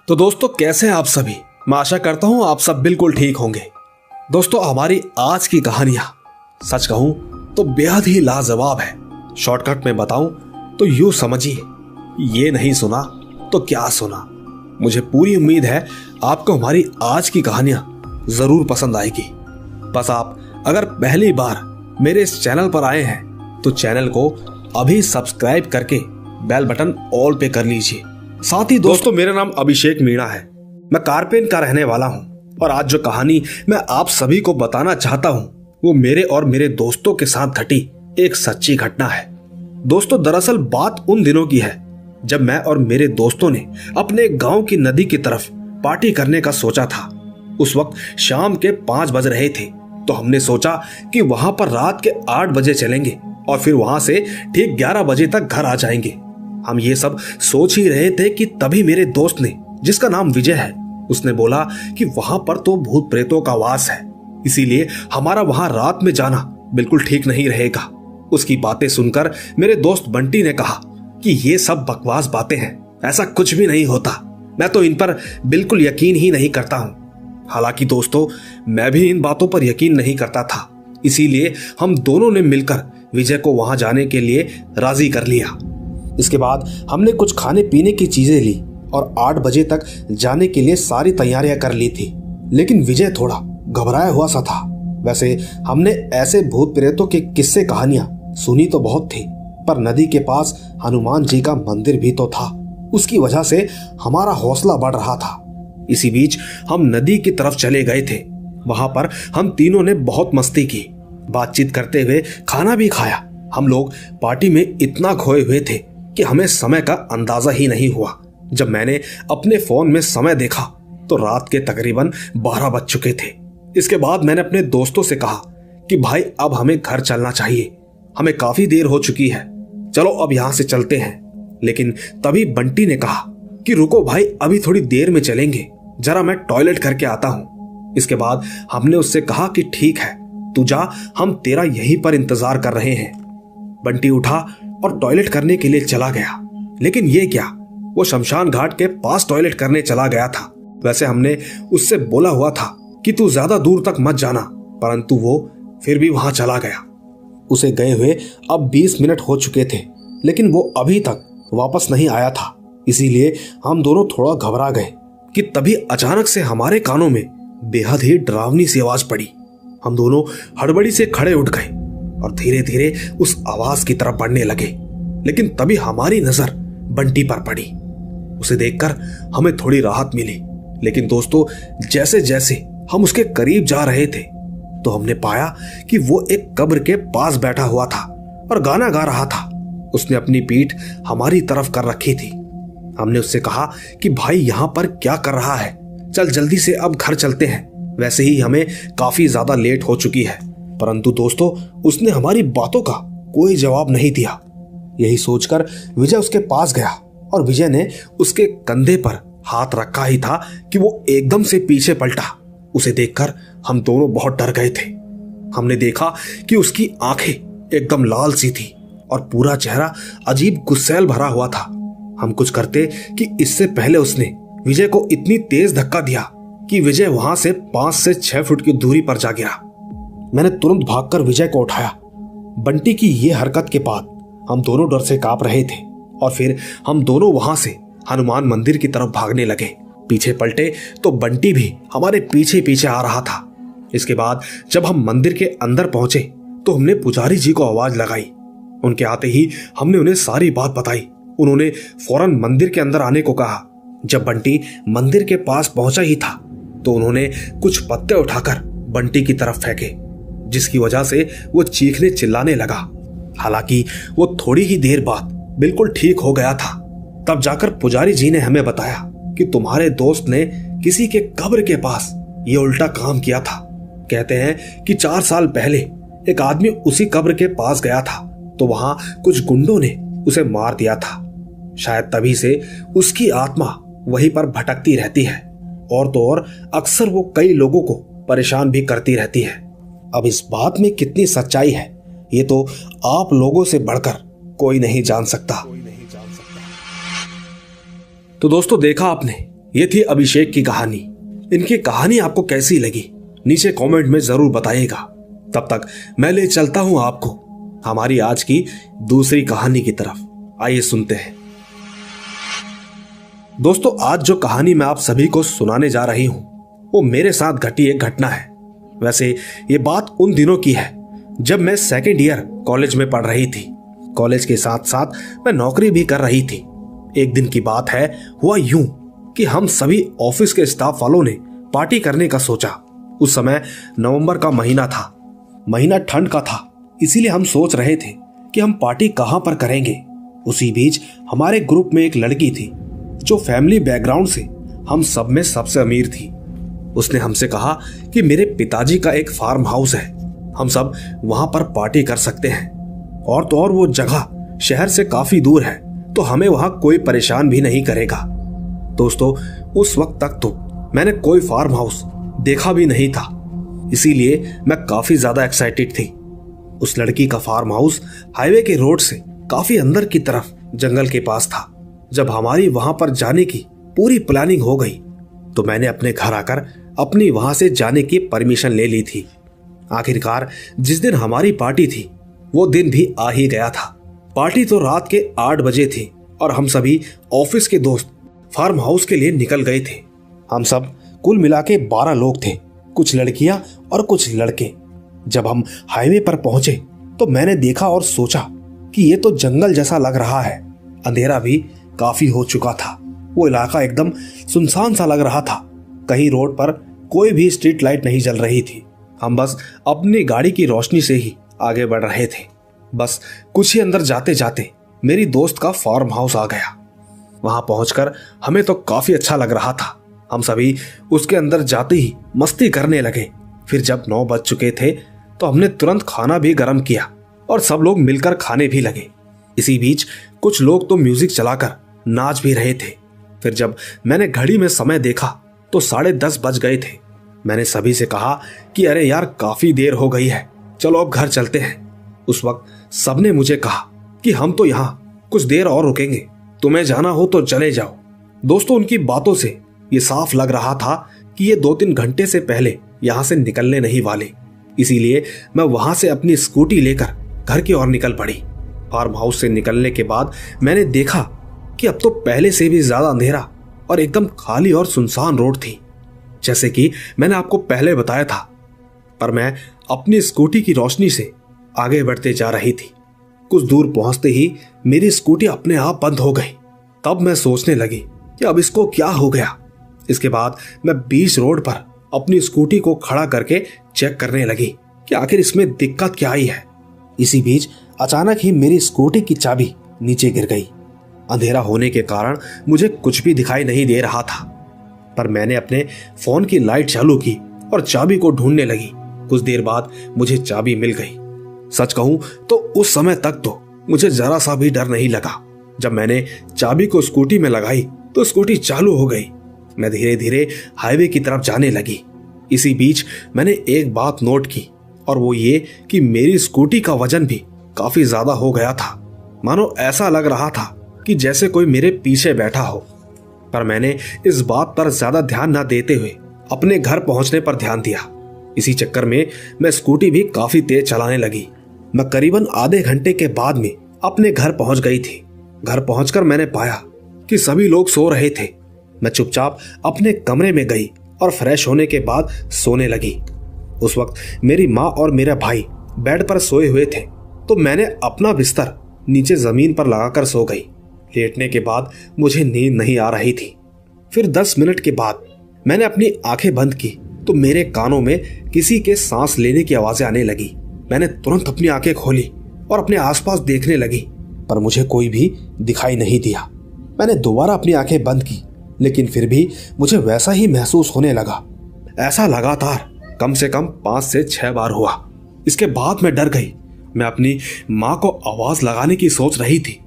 तो दोस्तों कैसे हैं आप सभी। मैं आशा करता हूं आप सब बिल्कुल ठीक होंगे। दोस्तों हमारी आज की कहानियां सच कहूं तो बेहद ही लाजवाब है। शॉर्टकट में बताऊं तो यूं समझिए, ये नहीं सुना तो क्या सुना। मुझे पूरी उम्मीद है आपको हमारी आज की कहानियां जरूर पसंद आएगी। बस आप अगर पहली बार मेरे इस चैनल पर आए हैं तो चैनल को अभी सब्सक्राइब करके बेल बटन ऑल पे कर लीजिए। साथ ही दोस्तों मेरा नाम अभिषेक मीणा है, मैं कारपेन का रहने वाला हूं और आज जो कहानी मैं आप सभी को बताना चाहता हूं वो मेरे और मेरे दोस्तों के साथ घटी एक सच्ची घटना है। दोस्तों दरअसल बात उन दिनों की है जब मैं और मेरे दोस्तों ने अपने गांव की नदी की तरफ पार्टी करने का सोचा था। उस वक्त शाम के 5 बज रहे थे तो हमने सोचा कि वहां पर रात के 8 बजे चलेंगे और फिर वहां से ठीक 11 बजे तक घर आ जाएंगे। हम ये सब सोच ही रहे थे कि तभी मेरे दोस्त ने, जिसका नाम विजय है, उसने बोला कि वहां पर तो भूत प्रेतों का वास है, इसीलिए हमारा वहां रात में जाना बिल्कुल ठीक नहीं रहेगा। उसकी बातें सुनकर मेरे दोस्त बंटी ने कहा कि ये सब बकवास बातें हैं, ऐसा कुछ भी नहीं होता, मैं तो इन पर बिल्कुल यकीन ही नहीं करता हूं। हालांकि दोस्तों मैं भी इन बातों पर यकीन नहीं करता था, इसीलिए हम दोनों ने मिलकर विजय को वहां जाने के लिए राजी कर लिया। इसके बाद हमने कुछ खाने पीने की चीजें ली और 8 बजे तक जाने के लिए सारी तैयारियां कर ली थी। लेकिन विजय थोड़ा घबराया हुआ सा था। वैसे हमने ऐसे भूत प्रेतों के किस्से कहानियां सुनी तो बहुत थी, पर नदी के पास हनुमान जी का मंदिर भी तो था, उसकी वजह से हमारा हौसला बढ़ रहा था। इसी बीच हम नदी की तरफ चले गए थे। वहां पर हम तीनों ने बहुत मस्ती की, बातचीत करते हुए खाना भी खाया। हम लोग पार्टी में इतना खोए हुए थे कि हमें समय का अंदाजा ही नहीं हुआ। जब मैंने अपने फोन में समय देखा तो रात के तकरीबन 12 बज चुके थे। इसके बाद मैंने अपने दोस्तों से कहा कि भाई अब हमें घर चलना चाहिए, हमें काफी देर हो चुकी है, चलो अब यहां से चलते हैं। लेकिन तभी बंटी ने कहा कि रुको भाई, अभी थोड़ी देर में चलेंगे, जरा मैं टॉयलेट करके आता हूं। इसके बाद हमने उससे कहा कि ठीक है तू जा, हम तेरा यहीं पर इंतजार कर रहे हैं। बंटी उठा और टॉयलेट करने के लिए चला गया। लेकिन ये क्या, वो शमशान घाट के पास टॉयलेट करने चला गया था। वैसे हमने उससे बोला हुआ था कि तू ज्यादा दूर तक मत जाना, परंतु वो फिर भी वहां चला गया। उसे गए हुए अब 20 मिनट हो चुके थे, लेकिन वो अभी तक वापस नहीं आया था। इसीलिए हम दोनों थोड़ा घबरा गए कि तभी अचानक से हमारे कानों में बेहद ही डरावनी सी आवाज पड़ी। हम दोनों हड़बड़ी से खड़े उठ गए और धीरे धीरे उस आवाज की तरफ बढ़ने लगे। लेकिन तभी हमारी नजर बंटी पर पड़ी। उसे देखकर हमें थोड़ी राहत मिली। लेकिन दोस्तों जैसे जैसे हम उसके करीब जा रहे थे तो हमने पाया कि वो एक कब्र के पास बैठा हुआ था और गाना गा रहा था। उसने अपनी पीठ हमारी तरफ कर रखी थी। हमने उससे कहा कि भाई यहां पर क्या कर रहा है, चल जल्दी से अब घर चलते हैं, वैसे ही हमें काफी ज्यादा लेट हो चुकी है। परंतु दोस्तों उसने हमारी बातों का कोई जवाब नहीं दिया। यही सोचकर विजय उसके पास गया और विजय ने उसके कंधे पर हाथ रखा ही था कि वो एकदम से पीछे पलटा। उसे देखकर हम दोनों बहुत डर गए थे। हमने देखा कि उसकी आंखें एकदम लाल सी थी और पूरा चेहरा अजीब गुस्सैल भरा हुआ था। हम कुछ करते कि इससे पहले उसने विजय को इतनी तेज धक्का दिया कि विजय वहां से 5 से 6 फुट की दूरी पर जा गिरा। मैंने तुरंत भागकर विजय को उठाया। बंटी की यह हरकत के बाद हम दोनों डर से कांप रहे थे और फिर हम दोनों वहां से हनुमान मंदिर की तरफ भागने लगे। पीछे पलटे तो बंटी भी हमारे पीछे पीछे आ रहा था। इसके बाद जब हम मंदिर के अंदर पहुंचे तो हमने पुजारी जी को आवाज लगाई। उनके आते ही हमने उन्हें सारी बात बताई। उन्होंने फौरन मंदिर के अंदर आने को कहा। जब बंटी मंदिर के पास पहुंचा ही था तो उन्होंने कुछ पत्ते उठाकर बंटी की तरफ फेंके, जिसकी वजह से वो चीखने चिल्लाने लगा। हालांकि वो थोड़ी ही देर बाद बिल्कुल ठीक हो गया था। तब जाकर पुजारी जी ने हमें बताया कि तुम्हारे दोस्त ने किसी के कब्र के पास ये उल्टा काम किया था। कहते हैं कि 4 साल पहले एक आदमी उसी कब्र के पास गया था तो वहां कुछ गुंडों ने उसे मार दिया था। शायद तभी से उसकी आत्मा वहीं पर भटकती रहती है और तो और अक्सर वो कई लोगों को परेशान भी करती रहती है। अब इस बात में कितनी सच्चाई है ये तो आप लोगों से बढ़कर कोई नहीं जान सकता। तो दोस्तों देखा आपने, ये थी अभिषेक की कहानी। इनकी कहानी आपको कैसी लगी नीचे कमेंट में जरूर बताइएगा। तब तक मैं ले चलता हूं आपको हमारी आज की दूसरी कहानी की तरफ। आइए सुनते हैं। दोस्तों, आज जो कहानी मैं आप सभी को सुनाने जा रही हूं वो मेरे साथ घटी एक घटना है। वैसे ये बात उन दिनों की है जब मैं सेकेंड ईयर कॉलेज में पढ़ रही थी। कॉलेज के साथ साथ मैं नौकरी भी कर रही थी। एक दिन की बात है, हुआ यूं कि हम सभी ऑफिस के स्टाफ वालों ने पार्टी करने का सोचा। उस समय नवंबर का महीना था, महीना ठंड का था, इसीलिए हम सोच रहे थे कि हम पार्टी कहां पर करेंगे। उसी बीच हमारे ग्रुप में एक लड़की थी जो फैमिली बैकग्राउंड से हम सब में सबसे अमीर थी। उसने हमसे कहा कि मेरे पिताजी का एक फार्म हाउस है, हम सब वहां पर पार्टी कर सकते हैं। और तो और वो जगह शहर से काफी दूर है, तो हमें वहां कोई परेशान भी नहीं करेगा। दोस्तों, उस वक्त तक तो मैंने कोई फार्म हाउस देखा भी नहीं था, इसीलिए मैं काफी ज्यादा एक्साइटेड थी। उस लड़की का फार्म हाउस हाईवे के रोड से काफी अंदर की तरफ जंगल के पास था। जब हमारी वहां पर जाने की पूरी प्लानिंग हो गई तो मैंने अपने घर आकर अपनी वहां से जाने की परमिशन ले ली थी। आखिरकार जिस दिन हमारी पार्टी थी वो दिन भी आ ही गया था। पार्टी तो रात के 8 बजे थी और हम सभी ऑफिस के दोस्त फार्म हाउस के लिए निकल गए थे। हम सब कुल मिला के 12 लोग थे, कुछ लड़कियां और कुछ लड़के। जब हम हाईवे पर पहुंचे तो मैंने देखा और सोचा कि ये तो जंगल जैसा लग रहा है। अंधेरा भी काफी हो चुका था। वो इलाका एकदम सुनसान सा लग रहा था। कहीं रोड पर कोई भी स्ट्रीट लाइट नहीं जल रही थी। हम बस अपनी गाड़ी की रोशनी से ही आगे बढ़ रहे थे। बस कुछ ही अंदर जाते जाते मेरी दोस्त का फार्म हाउस आ गया। वहां पहुंचकर हमें तो काफी अच्छा लग रहा था। हम सभी उसके अंदर जाते ही मस्ती करने लगे। फिर जब 9 बज चुके थे तो हमने तुरंत खाना भी गर्म किया और सब लोग मिलकर खाने भी लगे। इसी बीच कुछ लोग तो म्यूजिक चलाकर नाच भी रहे थे। फिर जब मैंने घड़ी में समय देखा तो 10:30 बज गए थे। मैंने सभी से कहा कि अरे यार, काफी देर हो गई है, चलो अब घर चलते हैं। उस वक्त सबने मुझे कहा कि हम तो यहाँ कुछ देर और रुकेंगे, तुम्हें जाना हो तो चले जाओ। दोस्तों, उनकी बातों से ये साफ लग रहा था कि ये 2-3 घंटे से पहले यहाँ से निकलने नहीं वाले। इसीलिए मैं वहां से अपनी स्कूटी लेकर घर की ओर निकल पड़ी। फार्म हाउस से निकलने के बाद मैंने देखा कि अब तो पहले से भी ज्यादा अंधेरा और एकदम खाली और सुनसान रोड थी, जैसे कि मैंने आपको पहले बताया था। पर मैं अपनी स्कूटी की रोशनी से आगे बढ़ते जा रही थी। कुछ दूर पहुंचते ही मेरी स्कूटी अपने आप बंद हो गई। तब मैं सोचने लगी कि अब इसको क्या हो गया। इसके बाद मैं बीच रोड पर अपनी स्कूटी को खड़ा करके चेक करने लगी कि आखिर इसमें दिक्कत क्या आई है। इसी बीच अचानक ही मेरी स्कूटी की चाबी नीचे गिर गई। अंधेरा होने के कारण मुझे कुछ भी दिखाई नहीं दे रहा था, पर मैंने अपने फोन की लाइट चालू की और चाबी को ढूंढने लगी। कुछ देर बाद मुझे चाबी मिल गई। सच कहूं तो उस समय तक तो मुझे जरा सा भी डर नहीं लगा। जब मैंने चाबी को स्कूटी में लगाई तो स्कूटी चालू हो गई। मैं धीरे धीरे हाईवे की तरफ जाने लगी। इसी बीच मैंने एक बात नोट की, और वो ये कि मेरी स्कूटी का वजन भी काफी ज्यादा हो गया था। मानो ऐसा लग रहा था कि जैसे कोई मेरे पीछे बैठा हो। पर मैंने इस बात पर ज्यादा ध्यान न देते हुए अपने घर पहुंचने पर ध्यान दिया। इसी चक्कर में मैं स्कूटी भी काफी तेज चलाने लगी। मैं करीबन आधे घंटे के बाद में अपने घर पहुंच गई थी। घर पहुंचकर मैंने पाया कि सभी लोग सो रहे थे। मैं चुपचाप अपने कमरे में गई और फ्रेश होने के बाद सोने लगी। उस वक्त मेरी माँ और मेरा भाई बेड पर सोए हुए थे, तो मैंने अपना बिस्तर नीचे जमीन पर लगाकर सो गई। लेटने के बाद मुझे नींद नहीं आ रही थी। फिर 10 मिनट के बाद मैंने अपनी आंखें बंद की तो मेरे कानों में किसी के सांस लेने की आवाजें आने लगी। मैंने तुरंत अपनी आंखें खोली और अपने आसपास देखने लगी, पर मुझे कोई भी दिखाई नहीं दिया। मैंने दोबारा अपनी आंखें बंद की, लेकिन फिर भी मुझे वैसा ही महसूस होने लगा। ऐसा लगातार कम से कम 5 से 6 बार हुआ। इसके बाद मैं डर गई। मैं अपनी माँ को आवाज लगाने की सोच रही थी,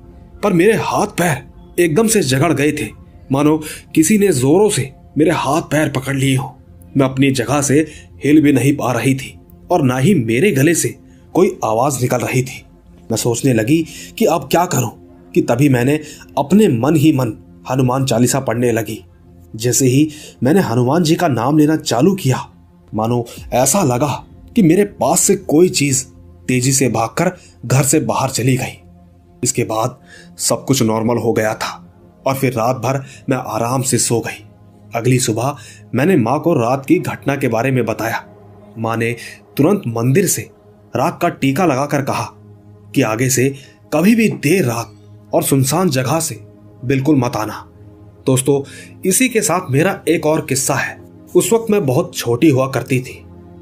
पर मेरे हाथ पैर एकदम से जकड़ गए थे, मानो किसी ने जोरों से मेरे हाथ पैर पकड़ लिए हो। मैं अपनी जगह से हिल भी नहीं पा रही थी और ना ही मेरे गले से कोई आवाज निकल रही थी। मैं सोचने लगी कि अब क्या करूं, कि तभी मैंने अपने मन ही मन हनुमान चालीसा पढ़ने लगी। जैसे ही मैंने हनुमान जी का नाम लेना चालू किया, मानो ऐसा लगा कि मेरे पास से कोई चीज तेजी से भागकर घर से बाहर चली गई। इसके बाद सब कुछ नॉर्मल हो गया था और फिर रात भर मैं आराम से सो गई। अगली सुबह मैंने माँ को रात की घटना के बारे में बताया। माँ ने तुरंत मंदिर से रात का टीका लगाकर कहा कि आगे से कभी भी देर रात और सुनसान जगह से बिल्कुल मत आना। दोस्तों, इसी के साथ मेरा एक और किस्सा है। उस वक्त मैं बहुत छोटी हुआ करती थी।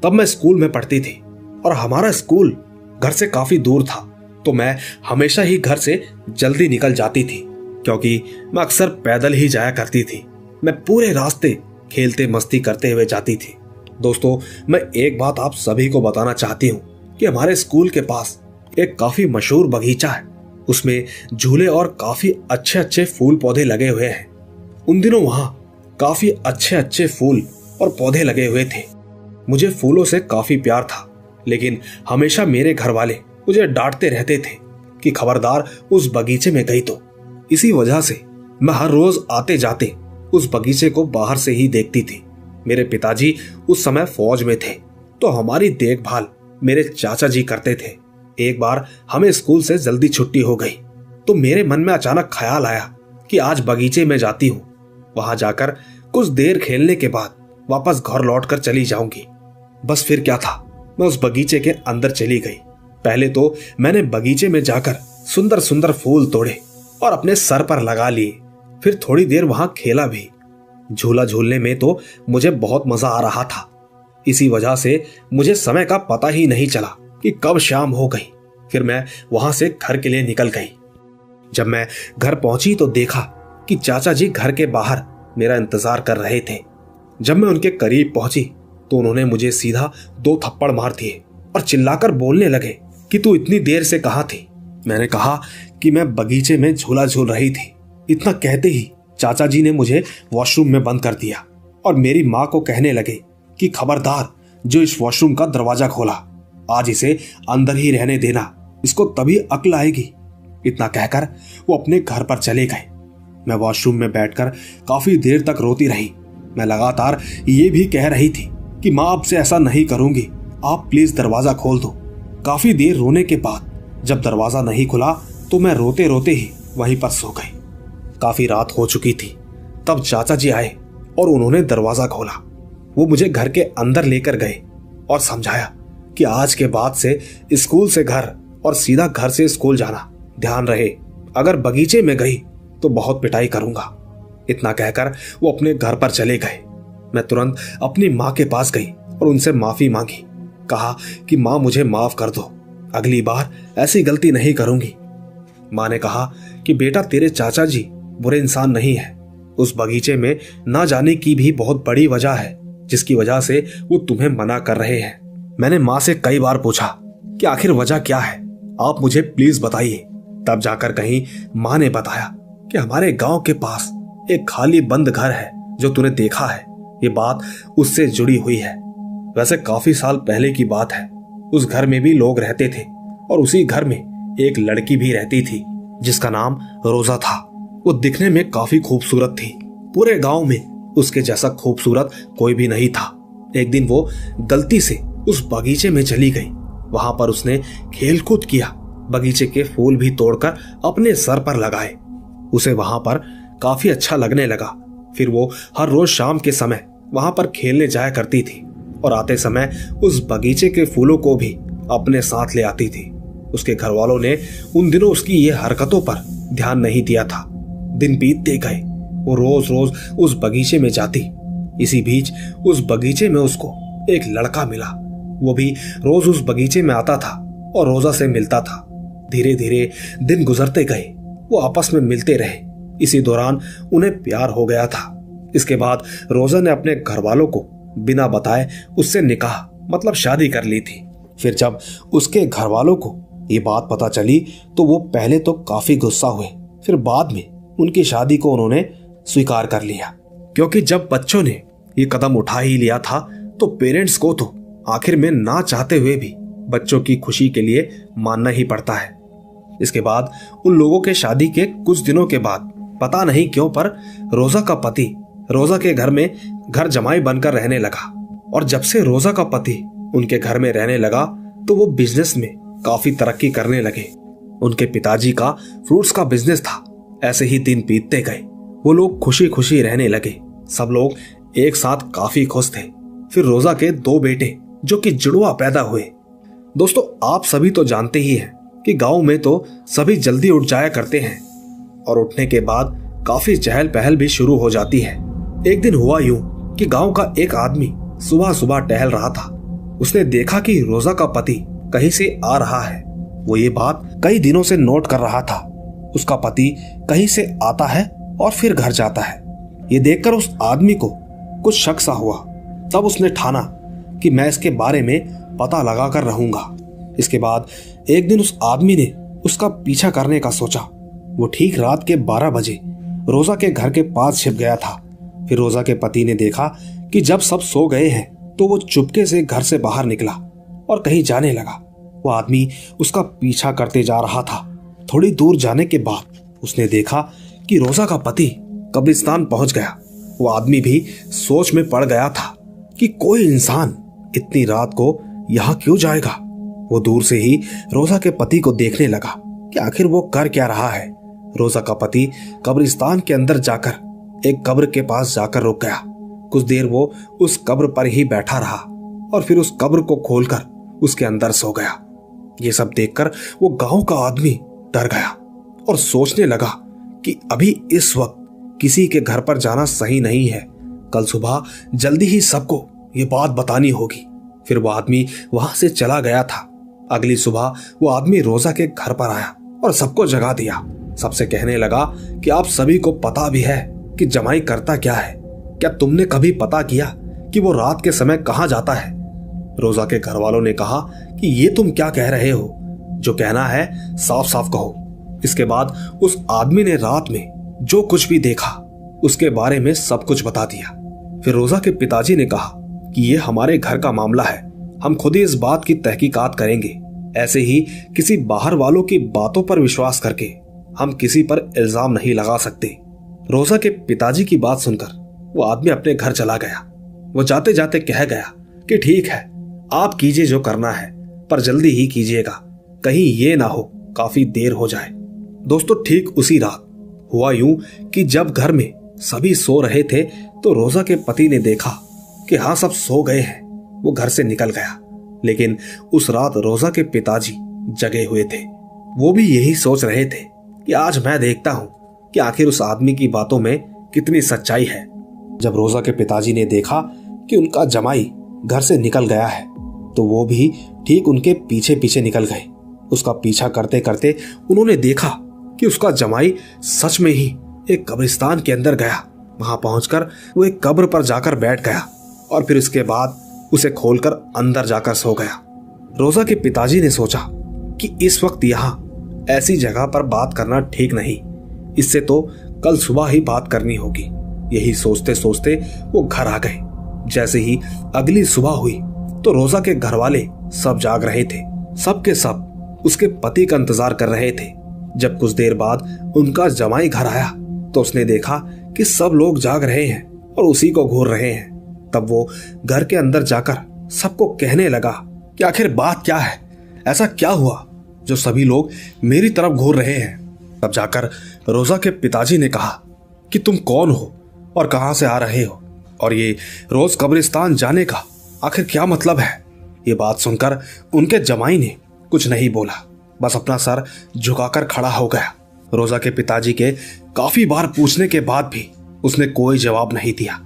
तब मैं स्कूल में पढ़ती थी और हमारा स्कूल घर से काफी दूर था, तो मैं हमेशा ही घर से जल्दी निकल जाती थी क्योंकि मैं अक्सर पैदल ही जाया करती थी। मैं पूरे रास्ते खेलते मस्ती करते हुए जाती थी। दोस्तों, मैं एक बात आप सभी को बताना चाहती हूँ कि हमारे स्कूल के पास एक काफी मशहूर बगीचा है। उसमें झूले और काफी अच्छे अच्छे फूल पौधे लगे हुए हैं। उन दिनों वहां काफी अच्छे अच्छे फूल और पौधे लगे हुए थे। मुझे फूलों से काफी प्यार था, लेकिन हमेशा मेरे घर वाले मुझे डांटते रहते थे कि खबरदार उस बगीचे में गई तो। इसी वजह से मैं हर रोज आते जाते उस बगीचे को बाहर से ही देखती थी। मेरे पिताजी उस समय फौज में थे, तो हमारी देखभाल मेरे चाचा जी करते थे। एक बार हमें स्कूल से जल्दी छुट्टी हो गई, तो मेरे मन में अचानक ख्याल आया कि आज बगीचे में जाती हूँ। वहां जाकर कुछ देर खेलने के बाद वापस घर लौटकर चली जाऊंगी। बस फिर क्या था, मैं उस बगीचे के अंदर चली गई। पहले तो मैंने बगीचे में जाकर सुंदर सुंदर फूल तोड़े और अपने सर पर लगा लिए। फिर थोड़ी देर वहां खेला भी। झूला झूलने में तो मुझे बहुत मजा आ रहा था। इसी वजह से मुझे समय का पता ही नहीं चला कि कब शाम हो गई। फिर मैं वहां से घर के लिए निकल गई। जब मैं घर पहुंची तो देखा कि चाचा जी घर के बाहर मेरा इंतजार कर रहे थे। जब मैं उनके करीब पहुंची तो उन्होंने मुझे सीधा 2 थप्पड़ मार दिए और चिल्लाकर बोलने लगे कि तू इतनी देर से कहां थी। मैंने कहा कि मैं बगीचे में झूला झूल रही थी। इतना कहते ही चाचा जी ने मुझे वॉशरूम में बंद कर दिया और मेरी माँ को कहने लगे कि खबरदार जो इस वॉशरूम का दरवाजा खोला, आज इसे अंदर ही रहने देना, इसको तभी अक्ल आएगी। इतना कहकर वो अपने घर पर चले गए। मैं वॉशरूम में बैठकर काफी देर तक रोती रही। मैं लगातार ये भी कह रही थी कि माँ अब से ऐसा नहीं करूंगी, आप प्लीज दरवाजा खोल दो। काफी देर रोने के बाद जब दरवाजा नहीं खुला तो मैं रोते रोते ही वहीं पर सो गई। काफी रात हो चुकी थी। तब चाचा जी आए और उन्होंने दरवाजा खोला। वो मुझे घर के अंदर लेकर गए और समझाया कि आज के बाद से स्कूल से घर और सीधा घर से स्कूल जाना, ध्यान रहे, अगर बगीचे में गई तो बहुत पिटाई करूंगा। इतना कहकर वो अपने घर पर चले गए। मैं तुरंत अपनी माँ के पास गई और उनसे माफी मांगी। कहा कि माँ मुझे माफ कर दो, अगली बार ऐसी गलती नहीं करूंगी। माँ ने कहा कि बेटा तेरे चाचा जी बुरे इंसान नहीं है। उस बगीचे में ना जाने की भी बहुत बड़ी वजह है जिसकी वजह से वो तुम्हें मना कर रहे हैं। मैंने माँ से कई बार पूछा कि आखिर वजह क्या है, आप मुझे प्लीज बताइए। तब जाकर कहीं माँ ने बताया कि हमारे गांव के पास एक खाली बंद घर है जो तूने देखा है। ये बात उससे जुड़ी हुई है। वैसे काफी साल पहले की बात है। उस घर में भी लोग रहते थे और उसी घर में एक लड़की भी रहती थी जिसका नाम रोजा था। वो दिखने में काफी खूबसूरत थी। पूरे गांव में उसके जैसा खूबसूरत कोई भी नहीं था। एक दिन वो गलती से उस बगीचे में चली गई। वहां पर उसने खेल कूद किया, बगीचे के फूल भी तोड़कर अपने सर पर लगाए। उसे वहां पर काफी अच्छा लगने लगा। फिर वो हर रोज शाम के समय वहां पर खेलने जाया करती थी और आते समय उस बगीचे के फूलों को भी अपने साथ ले आती थी। उसके घर वालों ने उन दिनों उसकी ये हरकतों पर ध्यान नहीं दिया था। दिन बीतते गए, वो रोज रोज उस बगीचे में जाती। इसी बीच उस बगीचे में उसको एक लड़का मिला। वो भी रोज उस बगीचे में आता था और रोजा से मिलता था। धीरे धीरे दिन गुजरते गए, वो आपस में मिलते रहे। इसी दौरान उन्हें प्यार हो गया था। इसके बाद रोजा ने अपने घर वालों को बिना बताए उससे निकाह मतलब शादी कर ली थी। फिर जब उसके घर वालों को ये बात पता चली तो वो पहले तो काफी गुस्सा हुए, फिर बाद में उनकी शादी को उन्होंने स्वीकार कर लिया। क्योंकि जब बच्चों ने ये कदम उठा ही लिया था तो पेरेंट्स को तो आखिर में ना चाहते हुए भी बच्चों की खुशी के लिए मानना ही पड़ता है। इसके बाद उन लोगों के शादी के कुछ दिनों के बाद पता नहीं क्यों पर रोजा का पति रोजा के घर में घर जमाई बनकर रहने लगा। और जब से रोजा का पति उनके घर में रहने लगा तो वो बिजनेस में काफी तरक्की करने लगे। उनके पिताजी का फ्रूट्स का बिजनेस था। ऐसे ही दिन बीतते गए, वो लोग खुशी खुशी रहने लगे। सब लोग एक साथ काफी खुश थे। फिर रोजा के 2 बेटे जो कि जुड़वा पैदा हुए। दोस्तों, आप सभी तो जानते ही हैं कि गांव में तो सभी जल्दी उठ जाया करते हैं और उठने के बाद काफी चहल पहल भी शुरू हो जाती है। एक दिन हुआ यूं कि गांव का एक आदमी सुबह सुबह टहल रहा था। उसने देखा कि रोजा का पति कहीं से आ रहा है। वो ये बात कई दिनों से नोट कर रहा था। उसका पति कहीं से आता है और फिर घर जाता है। ये देखकर उस आदमी को कुछ शक सा हुआ। तब उसने ठाना कि मैं इसके बारे में पता लगा कर रहूंगा। इसके बाद एक दिन उस आदमी ने उसका पीछा करने का सोचा। वो ठीक रात के 12 बजे रोजा के घर के पास छिप गया था। फिर रोजा के पति ने देखा कि जब सब सो गए हैं तो वो चुपके से घर से बाहर निकला और कहीं जाने लगा। वो आदमी उसका पीछा करते जा रहा था। थोड़ी दूर जाने के बाद उसने देखा कि रोजा का पति कब्रिस्तान पहुंच गया। वो आदमी भी सोच में पड़ गया था कि कोई इंसान इतनी रात को यहाँ क्यों जाएगा। वो दूर से ही रोजा के पति को देखने लगा कि आखिर वो कर क्या रहा है। रोजा का पति कब्रिस्तान के अंदर जाकर एक कब्र के पास जाकर रुक गया। कुछ देर वो उस कब्र पर ही बैठा रहा और फिर उस कब्र को खोलकर उसके अंदर सो गया। ये सब देखकर वो गांव का आदमी डर गया और सोचने लगा कि अभी इस वक्त किसी के घर पर जाना सही नहीं है। कल सुबह जल्दी ही सबको ये बात बतानी होगी। फिर वो आदमी वहां से चला गया था। अगली सुबह वो आदमी रोजा के घर पर आया और सबको जगा दिया। सबसे कहने लगा कि आप सभी को पता भी है कि जमाई करता क्या है। क्या तुमने कभी पता किया कि वो रात के समय कहां जाता है? रोजा के घर वालों ने कहा कि ये तुम क्या कह रहे हो? जो कहना है साफ साफ कहो। इसके बाद उस आदमी ने रात में जो कुछ भी देखा उसके बारे में सब कुछ बता दिया। फिर रोजा के पिताजी ने कहा कि ये हमारे घर का मामला है, हम खुद ही इस बात की तहकीकात करेंगे। ऐसे ही किसी बाहर वालों की बातों पर विश्वास करके हम किसी पर इल्जाम नहीं लगा सकते। रोजा के पिताजी की बात सुनकर वो आदमी अपने घर चला गया। वो जाते जाते कह गया कि ठीक है, आप कीजिए जो करना है, पर जल्दी ही कीजिएगा, कहीं ये ना हो काफी देर हो जाए। दोस्तों, ठीक उसी रात हुआ यूं कि जब घर में सभी सो रहे थे तो रोजा के पति ने देखा कि हाँ, सब सो गए हैं। वो घर से निकल गया। लेकिन उस रात रोजा के पिताजी जगे हुए थे। वो भी यही सोच रहे थे कि आज मैं देखता हूं कि आखिर उस आदमी की बातों में कितनी सच्चाई है। जब रोजा के पिताजी ने देखा कि उनका जमाई घर से निकल गया है तो वो भी ठीक उनके पीछे पीछे निकल गए। उसका पीछा करते करते उन्होंने देखा कि उसका जमाई सच में ही एक कब्रिस्तान के अंदर गया। वहां पहुंचकर वो एक कब्र पर जाकर बैठ गया और फिर उसके बाद उसे खोलकर अंदर जाकर सो गया। रोजा के पिताजी ने सोचा कि इस वक्त यहाँ ऐसी जगह पर बात करना ठीक नहीं, इससे तो कल सुबह ही बात करनी होगी। यही सोचते सोचते वो घर आ गए। जैसे ही अगली सुबह हुई तो रोजा के घर वाले सब जाग रहे थे। सब के सब उसके पति का इंतजार कर रहे थे। जब कुछ देर बाद उनका जमाई घर आया तो उसने देखा कि सब लोग जाग रहे हैं और उसी को घूर रहे हैं। तब वो घर के अंदर जाकर सबको कहने लगा कि आखिर बात क्या है, ऐसा क्या हुआ जो सभी लोग मेरी तरफ घूर रहे हैं। तब जाकर रोजा के पिताजी ने कहा कि तुम कौन हो और कहां से आ रहे हो, और ये रोज कब्रिस्तान जाने का आखिर क्या मतलब है। ये बात सुनकर उनके जमाई ने कुछ नहीं बोला, बस अपना सर झुकाकर खड़ा हो गया। रोजा के पिताजी के काफी बार पूछने के बाद भी उसने कोई जवाब नहीं दिया।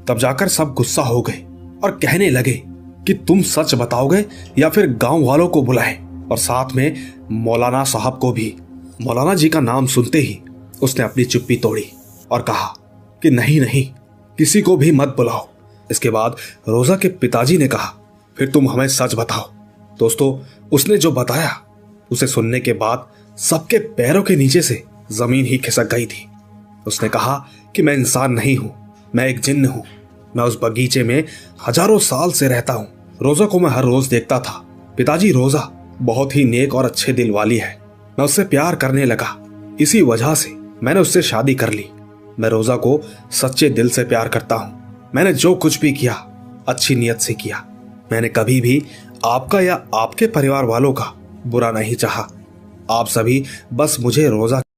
तब जाकर सब गुस्सा हो गए और कहने लगे कि तुम सच बताओगे या फिर गांव वालों को बुलाएं, और साथ में मौलाना साहब को भी। मौलाना जी का नाम सुनते ही उसने अपनी चुप्पी तोड़ी और कहा कि नहीं नहीं, किसी को भी मत बुलाओ। इसके बाद रोजा के पिताजी ने कहा फिर तुम हमें सच बताओ। दोस्तों, उसने जो बताया उसे सुनने के बाद सबके पैरों के नीचे से जमीन ही खिसक गई थी। उसने कहा कि मैं इंसान नहीं हूं, मैं एक जिन्न हूं। मैं उस बगीचे में हजारों साल से रहता हूं। रोजा को मैं हर रोज देखता था। पिताजी, रोजा बहुत ही नेक और अच्छे दिल वाली है। मैं उससे प्यार करने लगा, इसी वजह से मैंने उससे शादी कर ली। मैं रोजा को सच्चे दिल से प्यार करता हूँ। मैंने जो कुछ भी किया अच्छी नीयत से किया। मैंने कभी भी आपका या आपके परिवार वालों का बुरा नहीं चाहा। आप सभी बस मुझे रोजा